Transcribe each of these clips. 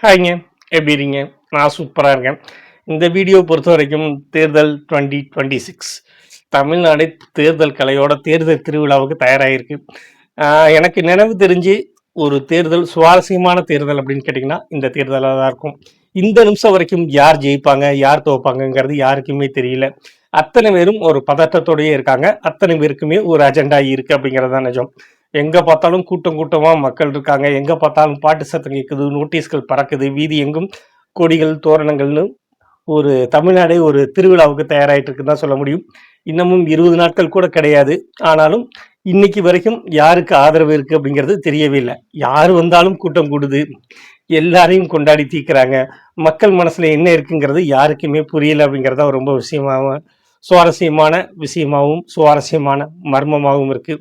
ஹாய்ங்க, எப்படி இருக்கீங்க? நான் சூப்பராக இருக்கேன். இந்த வீடியோ பொறுத்த வரைக்கும் தேர்தல் 2026 தமிழ்நாடு தேர்தல் கலையோட தேர்தல் திருவிழாவுக்கு தயாராகிருக்கு. எனக்கு நினைவு தெரிஞ்சு ஒரு தேர்தல் சுவாரஸ்யமான தேர்தல் அப்படின்னு கேட்டிங்கன்னா இந்த தேர்தலாக தான் இருக்கும். இந்த நிமிஷம் வரைக்கும் யார் ஜெயிப்பாங்க யார் தோப்பாங்கங்கிறது யாருக்குமே தெரியல. அத்தனை பேரும் ஒரு பதட்டத்தோடயே இருக்காங்க. அத்தனை பேருக்குமே ஒரு அஜெண்டா இருக்குது அப்படிங்கிறது தான் நிஜம். எங்கே பார்த்தாலும் கூட்டம் கூட்டமாக மக்கள் இருக்காங்க. எங்கே பார்த்தாலும் பாட்டு சத்தம் கேட்குது, நோட்டீஸ்கள் பறக்குது, வீதி எங்கும் கொடிகள் தோரணங்கள்னு ஒரு தமிழ்நாடே ஒரு திருவிழாவுக்கு தயாராகிட்டு இருக்குன்னு தான் சொல்ல முடியும். இன்னமும் 20 நாட்கள் கூட கிடையாது. ஆனாலும் இன்னைக்கு வரைக்கும் யாருக்கு ஆதரவு இருக்கு அப்படிங்கிறது தெரியவே இல்லை. யார் வந்தாலும் கூட்டம் கூடுது, எல்லாரையும் கொண்டாடி தீர்க்கிறாங்க. மக்கள் மனசுல என்ன இருக்குங்கிறது யாருக்குமே புரியல அப்படிங்கிறத ரொம்ப சுவாரஸ்யமான விஷயமாகவும் சுவாரஸ்யமான மர்மமாகவும் இருக்கு.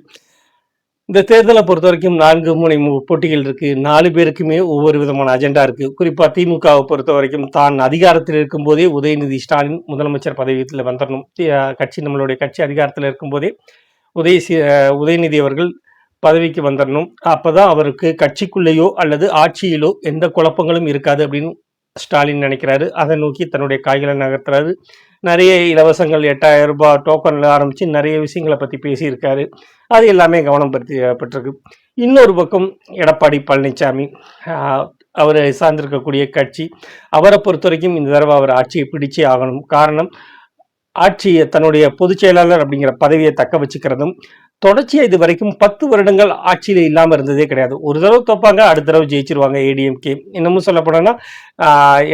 இந்த தேர்தலை பொறுத்த வரைக்கும் 4 முனை போட்டிகள் இருக்கு. 4 பேருக்குமே ஒவ்வொரு விதமான அஜெண்டா இருக்கு. குறிப்பா திமுகவை பொறுத்த வரைக்கும் தான் அதிகாரத்தில் இருக்கும்போதே உதயநிதி ஸ்டாலின் முதலமைச்சர் பதவியில் வந்துடணும். நம்மளுடைய கட்சி அதிகாரத்தில் இருக்கும்போதே உதயநிதி அவர்கள் பதவிக்கு வந்துடணும். அப்பதான் அவருக்கு கட்சிக்குள்ளேயோ அல்லது ஆட்சியிலோ எந்த குழப்பங்களும் இருக்காது அப்படின்னு ஸ்டாலின் நினைக்கிறாரு. அதை நோக்கி தன்னுடைய காய்களை நகர்த்துறாரு. நிறைய இலவசங்கள் 8000 ரூபாய் டோக்கன்ல ஆரம்பிச்சு நிறைய விஷயங்களை பத்தி பேசியிருக்காரு. அது எல்லாமே கவனம் பெற்றிருக்கு. இன்னொரு பக்கம் எடப்பாடி பழனிசாமி, அவரை சார்ந்திருக்கக்கூடிய கட்சி, அவரை பொறுத்த வரைக்கும் இந்த தடவை அவர் ஆட்சியை பிடிச்சே ஆகணும். காரணம், ஆட்சியை தன்னுடைய பொதுச் செயலாளர் அப்படிங்கிற பதவியை தக்க வச்சுக்கிறதும் தொடர்ச்சியா இது வரைக்கும் 10 வருடங்கள் ஆட்சியில இல்லாம இருந்ததே கிடையாது. ஒரு தடவை தோப்பாங்க, அடுத்த தடவை ஜெயிச்சிருவாங்க ஏடிஎம்கே. இன்னமும் சொல்ல போனோம்னா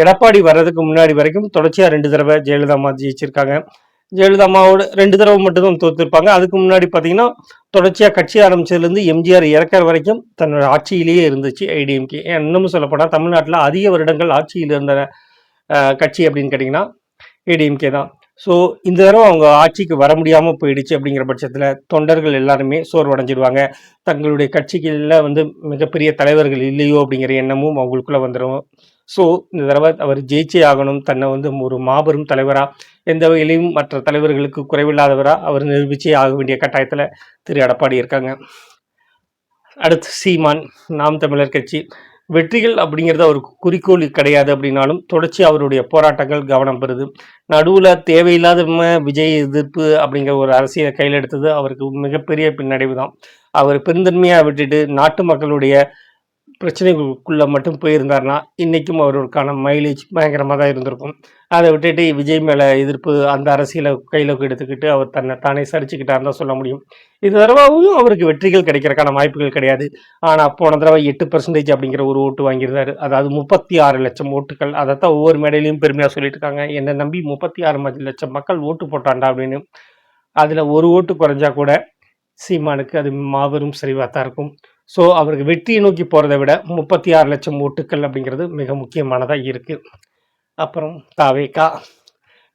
எடப்பாடி வர்றதுக்கு முன்னாடி வரைக்கும் தொடர்ச்சியா 2 தடவை ஜெயலலிதா அம்மா ஜெயிச்சிருக்காங்க. ஜெயலலிதா அம்மாவோட 2 தடவை மட்டும்தான் தோத்துருப்பாங்க. அதுக்கு முன்னாடி பார்த்தீங்கன்னா தொடர்ச்சியா கட்சி ஆரம்பிச்சதுலேருந்து எம்ஜிஆர் இறக்குற வரைக்கும் தன்னோட ஆட்சியிலேயே இருந்துச்சு ஏடிஎம்கே. இன்னமும் சொல்லப்போனால் தமிழ்நாட்டில் அதிக வருடங்கள் ஆட்சியில் இருந்த கட்சி அப்படின்னு கேட்டிங்கன்னா ஏடிஎம்கே தான். ஸோ இந்த தடவை அவங்க ஆட்சிக்கு வர முடியாமல் போயிடுச்சு. அப்படிங்கிற பட்சத்தில் தொண்டர்கள் எல்லாருமே சோர்வடைஞ்சிடுவாங்க. தங்களுடைய கட்சிகளில் மிகப்பெரிய தலைவர்கள் இல்லையோ அப்படிங்கிற எண்ணமும் அவங்களுக்குள்ள வந்துடும். ஸோ இந்த தடவை அவர் ஜெயிச்சே ஆகணும். தன்னை ஒரு மாபெரும் தலைவராக, எந்த வகையிலையும் மற்ற தலைவர்களுக்கு குறைவில்லாதவராக அவர் நிரூபிச்சே ஆக வேண்டிய கட்டாயத்தில் திரு எடப்பாடி இருக்காங்க. அடுத்து சீமான், நாம் தமிழர் கட்சி. வெற்றிகள் அப்படிங்கிறது அவருக்கு குறிக்கோள் கிடையாது அப்படின்னாலும் தொடர்ச்சி அவருடைய போராட்டங்கள் கவனம் பெறுது. நடுவில் தேவையில்லாத விஜய் எதிர்ப்பு அப்படிங்கிற ஒரு அரசியலை கையில் எடுத்தது அவருக்கு மிகப்பெரிய பின்னடைவு தான். அவர் பெருந்தன்மையாக விட்டுட்டு நாட்டு மக்களுடைய பிரச்சனைகளுக்குள்ளே மட்டும் போயிருந்தார்னா இன்றைக்கும் அவருக்கான மைலேஜ் பயங்கரமாக தான் இருந்திருக்கும். அதை விட்டுட்டு விஜய் மேலே எதிர்ப்பு அந்த அரசியலை கையில் எடுத்துக்கிட்டு அவர் தானே சரிச்சுக்கிட்டாருன்னு தான் சொல்ல முடியும். இது தடவையும் அவருக்கு வெற்றிகள் கிடைக்கிறதுக்கான வாய்ப்புகள் கிடையாது. ஆனால் போன தடவை 8% அப்படிங்கிற ஒரு ஓட்டு வாங்கியிருந்தாரு. அதாவது 36 லட்சம் ஓட்டுகள். அதைத்தான் ஒவ்வொரு மேடையிலையும் பெருமையாக சொல்லிட்டு இருக்காங்க. என்னை நம்பி 36 லட்சம் மக்கள் ஓட்டு போட்டாண்டா அப்படின்னு. அதில் ஒரு ஓட்டு குறைஞ்சா கூட சீமானுக்கு அது மாபெரும் சரிவாக தான் இருக்கும். ஸோ அவருக்கு வெற்றியை நோக்கி போகிறத விட 36 லட்சம் ஓட்டுக்கள் அப்படிங்கிறது மிக முக்கியமானதாக இருக்குது. அப்புறம் தாவேகா,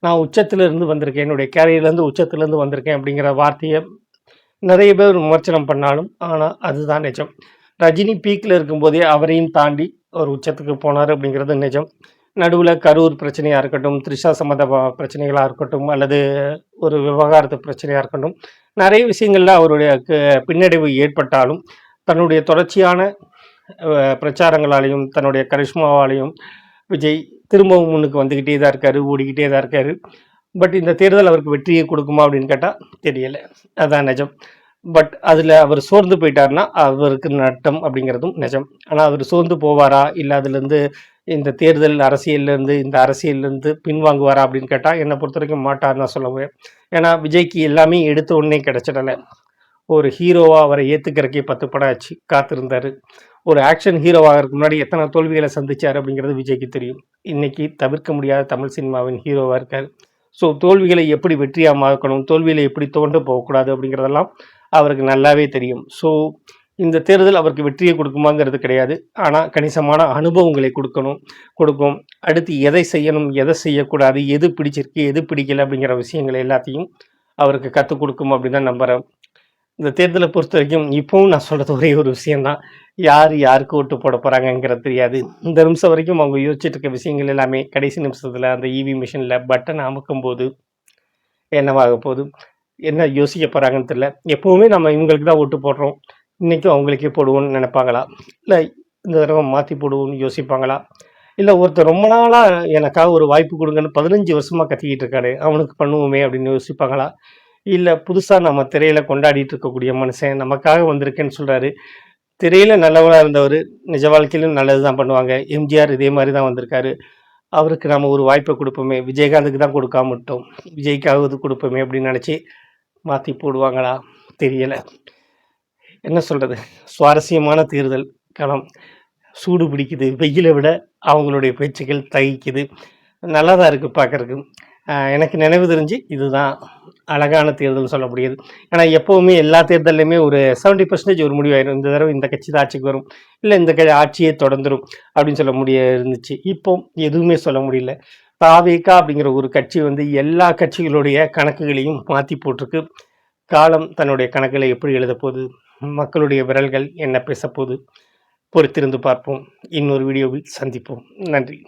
நான் உச்சத்திலிருந்து வந்திருக்கேன், என்னுடைய கேரியர்லேருந்து உச்சத்திலேருந்து வந்திருக்கேன் அப்படிங்கிற வார்த்தையை நிறைய பேர் விமர்சனம் பண்ணாலும் ஆனால் அதுதான் நிஜம். ரஜினி பீக்கில் இருக்கும்போதே அவரையும் தாண்டி ஒரு உச்சத்துக்கு போனார் அப்படிங்கிறது நிஜம். நடுவில் கரூர் பிரச்சனையாக இருக்கட்டும், த்ரிஷா சம்மந்த பிரச்சனைகளாக இருக்கட்டும், அல்லது ஒரு விவகாரத்து பிரச்சனையாக இருக்கட்டும், நிறைய விஷயங்களில் அவருடைய பின்னடைவு ஏற்பட்டாலும் தன்னுடைய தொடர்ச்சியான பிரச்சாரங்களாலையும் தன்னுடைய கரிஷ்மாவாலையும் விஜய் திரும்பவும் முன்னுக்கு வந்துக்கிட்டே தான் இருக்காரு, ஓடிக்கிட்டே தான் இருக்காரு. பட் இந்த தேர்தல் அவருக்கு வெற்றியை கொடுக்குமா அப்படின்னு கேட்டால் தெரியலை. அதான் நிஜம். பட் அதில் அவர் சோர்ந்து போயிட்டாருன்னா அவருக்கு நட்டம் அப்படிங்கிறதும் நிஜம். ஆனால் அவர் சோர்ந்து போவாரா, இல்லை அதுலேருந்து இந்த தேர்தல் அரசியல்லேருந்து பின்வாங்குவாரா அப்படின்னு கேட்டால் என்னை பொறுத்த வரைக்கும் மாட்டார்னு தான் சொல்லுவேன். ஏன்னா விஜய்க்கு எல்லாமே எடுத்த உடனே கிடைச்சிடலை. ஒரு ஹீரோவாக அவரை ஏற்றுக்கிறக்கே 10 படம் ஆச்சு, காத்திருந்தார். ஒரு ஆக்ஷன் ஹீரோவாகிறதுக்கு முன்னாடி எத்தனை தோல்விகளை சந்திச்சார் அப்படிங்கிறது விஜய்க்கு தெரியும். இன்னைக்கு தவிர்க்க முடியாத தமிழ் சினிமாவின் ஹீரோவாக இருக்கார். ஸோ தோல்விகளை எப்படி வெற்றியாக மாற்றணும், தோல்வியில் எப்படி தோண்டு போகக்கூடாது அப்படிங்கிறதெல்லாம் அவருக்கு நல்லாவே தெரியும். ஸோ இந்த தேர்தல் அவருக்கு வெற்றியை கொடுக்குமாங்கிறது கிடையாது. ஆனால் கணிசமான அனுபவங்களை கொடுக்கும். அடுத்து எதை செய்யணும், எதை செய்யக்கூடாது, எது பிடிச்சிருக்கு, எது பிடிக்கல அப்படிங்கிற விஷயங்கள் எல்லாத்தையும் அவருக்கு கற்றுக் கொடுக்கும் அப்படின்னு தான் நம்புகிறேன். இந்த தேர்தலை பொறுத்த வரைக்கும் இப்போவும் நான் சொல்கிறது ஒரே ஒரு விஷயந்தான், யாருக்கு ஓட்டு போட போகிறாங்கங்கிறது தெரியாது. இந்த நிமிஷம் வரைக்கும் அவங்க யோசிச்சுட்டு இருக்க விஷயங்கள் எல்லாமே கடைசி நிமிஷத்தில் அந்த இவி மிஷினில் பட்டன் அமுக்கும் போது என்னவாக போகுது, என்ன யோசிக்க போகிறாங்கன்னு தெரியல. எப்போவுமே நம்ம இவங்களுக்கு தான் ஓட்டு போடுறோம், இன்றைக்கும் அவங்களுக்கே போடுவோம்னு நினைப்பாங்களா, இல்லை இந்த தடவை மாற்றி போடுவோம்னு யோசிப்பாங்களா, இல்ல ஒருத்தர் ரொம்ப நாளா எனக்காக ஒரு வாய்ப்பு குடுங்கன்னு 15 வருஷமா கத்திக்கிட்டு இருக்கானே, அவனுக்கு பண்ணுவோமே அப்படின்னு யோசிப்பாங்களா? இல்ல புதுசா நம்ம திரையில கொண்டாடிட்டு இருக்கக்கூடிய மனுஷன் நமக்காக வந்திருக்கேன்னு சொல்றாரு. திரையில நல்லவரா இருந்தவரு, நிஜ வாழ்க்கையிலும் நல்லது தான் பண்ணுவாங்க. எம்ஜிஆர் இதே மாரி தான் வந்திருக்காரு. அவருக்கு நாம ஒரு வாய்ப்ப குடுப்போமே, விஜயகாந்துக்கு தான் குடுக்காம விட்டோம். விஜய்க்காவது குடுப்போமே அப்படின்னு நெனச்சு மாத்தி போடுவாங்களா? தெரியல. என்ன சொல்றது? சுவாரஸ்யமான தேர்தல் களம். சூடு பிடிக்குது. வெயில விட அவங்களுடைய பேச்சுக்கள் தகிக்குது. நல்லா தான் இருக்கு பார்க்கறக்கு. எனக்கு நினைவு தெரிஞ்சு இதுதான் அழகான தேர்தல்னு சொல்ல முடியுது. ஏன்னா எப்பவுமே எல்லா தேர்தல்லையுமே ஒரு 70% ஒரு முடிவாயிரும். இந்த தடவ இந்த கட்சி தான் ஆட்சிக்கு வரும். இல்ல இந்த ஆட்சியே தொடர்ந்துரும் அப்படின்னு சொல்ல இருந்துச்சு. இப்போ எதுவுமே சொல்ல முடியல. தாவேகா அப்படிங்கிற ஒரு கட்சி வந்து எல்லா கட்சிகளுடைய கணக்குகளையும் மாத்தி போட்டிருக்கு. காலம் தன்னுடைய கணக்குகளை எப்படி எழுதப்போகுது? மக்களுடைய விரல்கள் என்ன பேசப்போகுது? பொறுத்திருந்து பார்ப்போம். இன்னொரு வீடியோவில் சந்திப்போம். நன்றி.